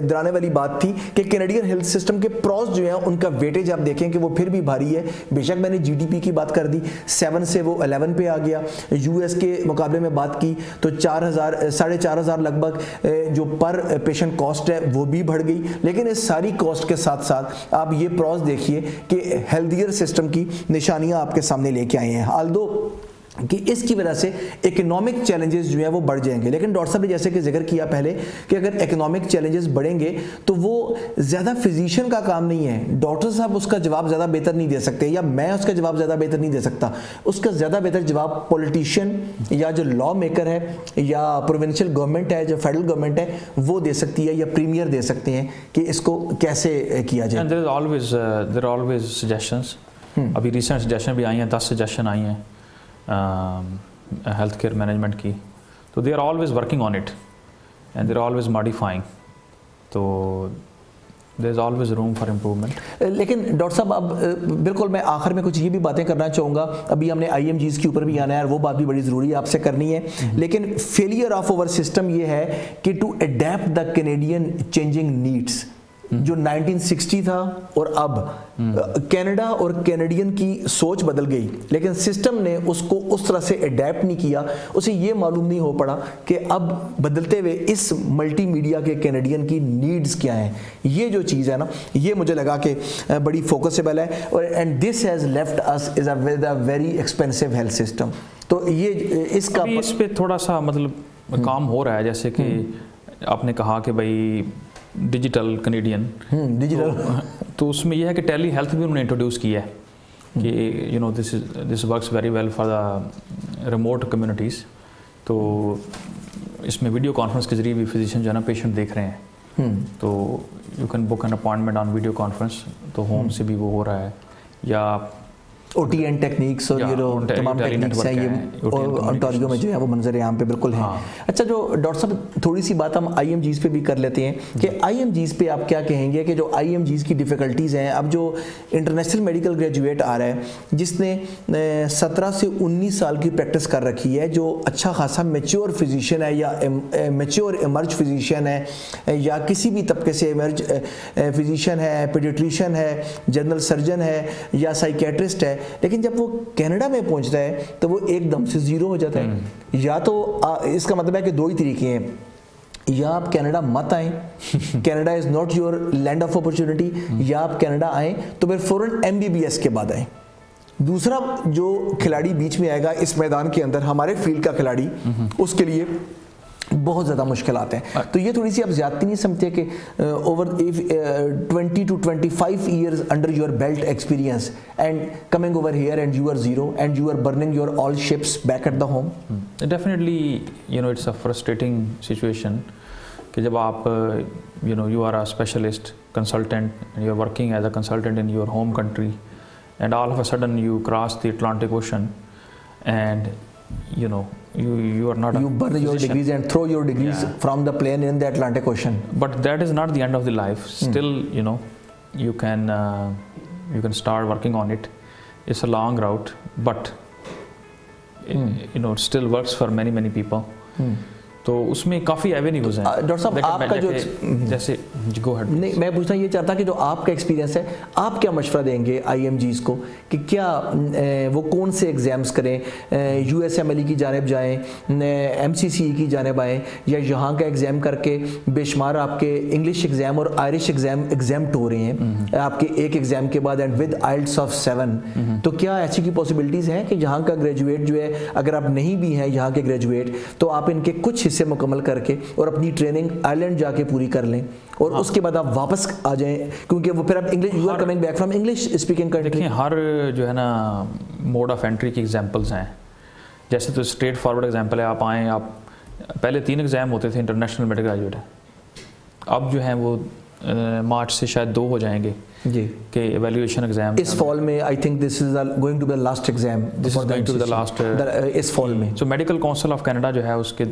دلانے والی بات تھی کہ کینیڈین ہیلتھ سسٹم کے پروز جو ہیں ان کا ویٹیج آپ دیکھیں کہ وہ پھر بھی بھاری ہے. بے شک میں نے جی ڈی پی کی بات کر دی, 7 سے وہ 11 پہ آ گیا. یو ایس کے مقابلے میں بات کی تو 4,500 لگ بھگ جو پر پیشنٹ کاسٹ ہے وہ بھی بڑھ گئی. لیکن اس ساری کاسٹ کے ساتھ ساتھ آپ یہ پروز دیکھیے کہ ہیلدیئر سسٹم کی نشانیاں آپ کے سامنے لے کے آئے ہیں, آلدو کہ اس کی وجہ سے اکنامک چیلنجز جو ہیں وہ بڑھ جائیں گے. لیکن ڈاکٹر صاحب نے جیسے کہ ذکر کیا پہلے کہ اگر اکنامک چیلنجز بڑھیں گے تو وہ زیادہ فزیشین کا کام نہیں ہے. ڈاکٹر صاحب اس کا جواب زیادہ بہتر نہیں دے سکتے, یا میں اس کا جواب زیادہ بہتر نہیں دے سکتا. اس کا زیادہ بہتر جواب پولیٹیشین یا جو لا میکر ہے یا پروونشل گورنمنٹ ہے, جو فیڈرل گورنمنٹ ہے وہ دے سکتی ہے, یا پریمیئر دے سکتے ہیں کہ اس کو کیسے کیا جائے.
there are always suggestions. ابھی ریسنٹ سجیشن بھی آئی ہیں, 10 سجیشن آئی ہیں ہیلتھ کیئر مینجمنٹ کی. تو they are always working on it and they are always modifying. تو there is always room for improvement.
لیکن ڈاکٹر صاحب اب بالکل میں آخر میں کچھ یہ بھی باتیں کرنا چاہوں گا. ابھی ہم نے آئی ایم جیز کے اوپر بھی آنا ہے اور وہ بات بھی بڑی ضروری ہے آپ سے کرنی ہے. لیکن فیلئر آف اوور سسٹم یہ ہے کہ to adapt the Canadian changing needs, جو 1960 تھا اور اب کینیڈا اور کینیڈین کی سوچ بدل گئی, لیکن سسٹم نے اس کو اس طرح سے اڈیپٹ نہیں کیا. اسے یہ معلوم نہیں ہو پڑا کہ اب بدلتے ہوئے اس ملٹی میڈیا کے کینیڈین کی نیڈز کیا ہیں. یہ جو چیز ہے نا, یہ مجھے لگا کہ بڑی فوکسیبل ہے, اور and this has left us as a very expensive health system. تو یہ اس کا
اس پہ تھوڑا سا مطلب کام ہو رہا ہے, جیسے کہ آپ نے کہا کہ بھائی ڈیجیٹل کینیڈین, ڈیجیٹل, تو اس میں یہ ہے کہ ٹیلی ہیلتھ بھی انہوں نے انٹروڈیوس کیا ہے. کہ you know this works very well for the remote communities. تو اس میں ویڈیو کانفرنس کے ذریعے بھی فزیشین جو ہے نا پیشنٹ دیکھ رہے ہیں, تو you can book an appointment on video conference, تو ہوم سے بھی وہ ہو رہا ہے. یا
او ٹی این ٹیکنیکس اور یہ تمام ٹیکنیکس ہیں, یہ انٹاریو میں جو ہے وہ منظر عام پہ بالکل ہیں. اچھا, جو ڈاکٹر صاحب تھوڑی سی بات ہم آئی ایم جیز پہ بھی کر لیتے ہیں کہ آئی ایم جیز پہ آپ کیا کہیں گے کہ جو آئی ایم جیز کی ڈیفیکلٹیز ہیں. اب جو انٹرنیشنل میڈیکل گریجویٹ آ رہا ہے جس نے 17 سے 19 سال کی پریکٹس کر رکھی ہے, جو اچھا خاصا میچور فزیشین ہے یا میچور ایمرج فزیشین ہے یا کسی بھی طبقے سے ایمرج فزیشین ہے, پیڈیٹریشین ہے, جنرل سرجن ہے یا سائیکیٹرسٹ ہے, لیکن جب وہ کینیڈا میں پہنچتا ہے تو وہ ایک دم سے زیرو ہو جاتا ہے. یا تو اس کا مطلب ہے کہ دو ہی طریقے ہیں, یا آپ کینیڈا مت آئیں, Canada is not your land of opportunity, یا آپ کینیڈا آئیں تو پھر فوراً MBBS کے بعد آئیں. دوسرا جو کھلاڑی بیچ میں آئے گا اس میدان کے اندر, ہمارے فیلڈ کا کھلاڑی, اس کے لیے بہت زیادہ مشکلات ہیں. تو یہ تھوڑی سی آپ زیادتی نہیں سمجھتے کہ over 20 to 25 years under your belt experience and coming over here and you are zero and you are burning your all ships back at the home?
Definitely, you know, it's a frustrating situation کہ جب آپ you know you are a specialist consultant and you are working as a consultant in your home country and all of a sudden you cross the Atlantic Ocean and you know you are not,
you burn your degrees and throw your degrees from the plane in the Atlantic Ocean.
But that is not the end of the life. Still, you know, you can start working on it. It's a long route, but you know, it still works for many people. تو اس میں کافی avenues ہیں.
Doctor صاحب آپ کا جو
جیسے گو head.
نہیں, میں پوچھنا یہ چاہتا کہ جو آپ کا ایکسپیرینس ہے, آپ کیا مشورہ دیں گے آئی ایم جیز کو کہ کیا وہ کون سے ایگزامس کریں, USMLE کی جانب جائیں, MCCE کی جانب آئیں, یا یہاں کا ایگزام کر کے بے شمار آپ کے انگلش ایگزام اور آئرش ایگزامٹ ہو رہے ہیں آپ کے ایک ایگزام کے بعد اینڈ ود IELTS of 7, تو کیا ایسی کی پاسبلٹیز ہیں کہ یہاں کا گریجویٹ جو ہے, اگر آپ نہیں بھی ہیں یہاں کے گریجویٹ, تو آپ ان کے کچھ سے مکمل کر کے اور اپنی ٹریننگ آئرلینڈ جا کے پوری کر لیں اور اس کے بعد آپ واپس آ جائیں, کیونکہ وہ پھر آپ English, you are coming back from English speaking country.
دیکھیں, ہر جو ہے نا موڈ آف انٹری کی ایگزامپلز ہیں. جیسے تو اسٹریٹ فارورڈ ایگزامپل ہے, آپ آئیں, آپ پہلے 3 ایگزام ہوتے تھے انٹرنیشنل میڈیکل گریجویٹ, اب جو ہیں وہ مارچ سے شاید 2 ہو جائیں گے
جی
کہ ایویلیویشن ایگزام
اس فال میں. I think this is going to be the last exam,
this is going to be the last
اس فال میں.
سو میڈیکل کونسل آف کینیڈا جو ہے اس کے,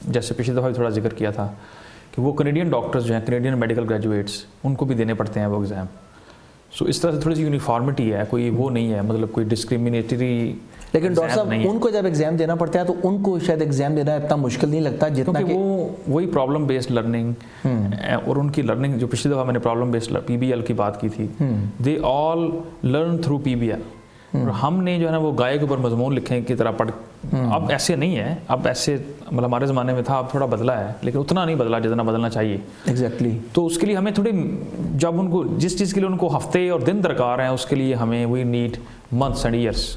جیسے پچھلی دفعہ بھی تھوڑا ذکر کیا تھا کہ وہ کینیڈین ڈاکٹرز جو ہیں, کینیڈین میڈیکل گریجویٹس, ان کو بھی دینے پڑتے ہیں وہ ایگزام. سو اس طرح سے تھوڑی سی یونیفارمٹی ہے, کوئی وہ نہیں ہے, مطلب کوئی ڈسکریمنیٹری.
لیکن ڈاکٹر صاحب ان کو جب ایگزام دینا پڑتا ہے تو ان کو شاید ایگزام دینا اتنا مشکل نہیں لگتا جتنا کہ
وہی پرابلم بیسڈ لرننگ, اور ان کی لرننگ جو پچھلی دفعہ میں نے پرابلم بیسڈ PBL کی بات کی تھی, دے آل لرن تھرو PBL. اور ہم نے جو ہے نا وہ گائے کے اوپر مضمون لکھیں کی طرح پڑھ, اب ایسے نہیں ہے, اب ایسے مطلب ہمارے زمانے میں تھا, اب تھوڑا بدلا ہے لیکن اتنا نہیں بدلا جتنا بدلنا چاہیے.
ایگزیکٹلی.
تو اس کے لیے ہمیں تھوڑے, جب ان کو جس چیز کے لیے ان کو ہفتے اور دن درکار ہیں, اس کے لیے ہمیں we need months and years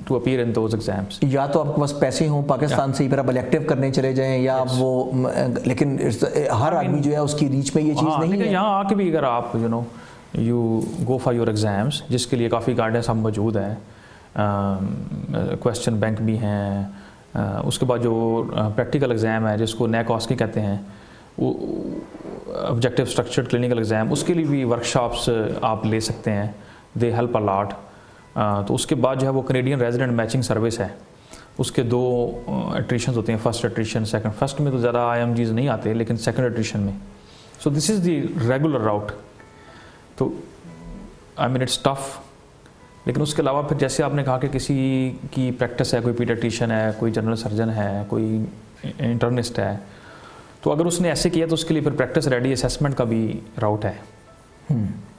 to appear in those exams. یا
تو آپ کے پاس پیسے ہوں پاکستان سے ہی پھر آپ الیکٹیو کرنے چلے جائیں, یا آپ وہ, لیکن ہر آدمی جو ہے اس کی ریچ میں یہ چیز نہیں ہے.
یہاں آ کے بھی اگر آپ you go for your exams, جس کے لیے کافی گائیڈنس ہم موجود ہیں, کویسچن بینک بھی ہیں, اس کے بعد جو پریکٹیکل ایگزام ہے جس کو نیک کی کہتے ہیں, وہ آبجیکٹیو اسٹرکچرڈ کلینکل ایگزام, اس کے لیے بھی ورکشاپس آپ لے سکتے ہیں, دے ہیلپ اے لاٹ. تو اس کے بعد جو ہے وہ کینیڈین ریزیڈنٹ میچنگ سروس ہے, اس کے 2 ایٹریشنز ہوتے ہیں, فرسٹ ایٹریشن, سیکنڈ. فرسٹ میں تو زیادہ IMGs نہیں آتے, لیکن سیکنڈ ایٹریشن میں. سو دس از دی ریگولر راؤٹ. تو آئی مین اٹس ٹف. لیکن اس کے علاوہ پھر جیسے آپ نے کہا کہ کسی کی پریکٹس ہے, کوئی پیڈیٹریشین ہے, کوئی جنرل سرجن ہے, کوئی انٹرنسٹ ہے, تو اگر اس نے ایسے کیا تو اس کے لیے پھر پریکٹس ریڈی اسیسمنٹ کا بھی راؤٹ ہے.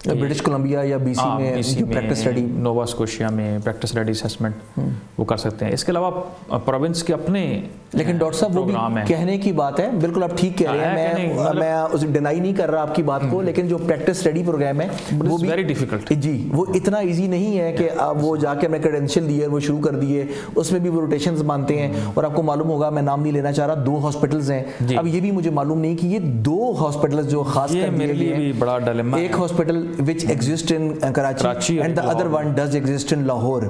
برٹش کولمبیا یا BC میں پریکٹس ریڈی,
نووا اسکوشیا میں پریکٹس ریڈی اسیسمنٹ وہ کر سکتے ہیں. اس کے علاوہ پروونس کے اپنے,
لیکن ڈاکٹر صاحب وہ بھی کہنے کی بات ہے, بالکل آپ ٹھیک کہہ رہے ہیں, میں اس ڈینائی نہیں کر رہا آپ کی بات کو, لیکن جو پریکٹس ریڈی پروگرام ہے وہ بھی
ویری ڈیفیکلٹ
جی, وہ اتنا ایزی نہیں ہے کہ آپ وہ جا کے ہمیں کریڈینشیل دیے وہ شروع کر دیے, اس میں بھی وہ روٹیشنز مانتے ہیں. اور آپ کو معلوم ہوگا, میں نام نہیں لینا چاہ رہا, 2 ہاسپٹلز ہیں. اب یہ بھی مجھے معلوم نہیں کہ یہ 2 ہاسپٹلز جو خاص کر
میرے لیے بھی بڑا ڈیلیما.
ایک hospital which exist in Karachi and the other one does exist in Lahore.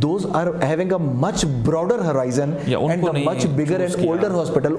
those are having a much broader horizon and a much bigger and older hospital,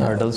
hurdles.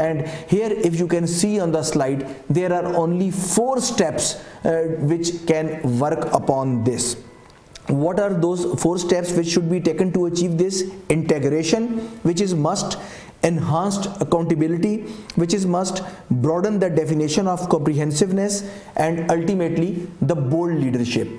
And here if you can see on the slide, there are only 4 steps which can work upon this. What are those 4 steps which should be taken to achieve this? Integration, which is must. Enhanced accountability, which is must. Broaden the definition of comprehensiveness and ultimately the bold leadership.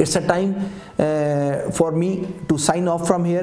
It's a time for me to sign off from here.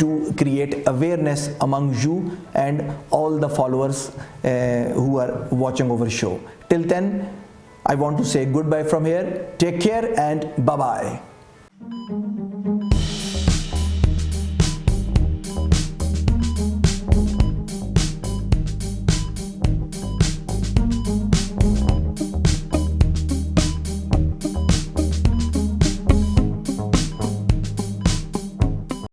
to create awareness among you and all the followers who are watching our show. Till then, I want to say goodbye from here. Take care and bye-bye.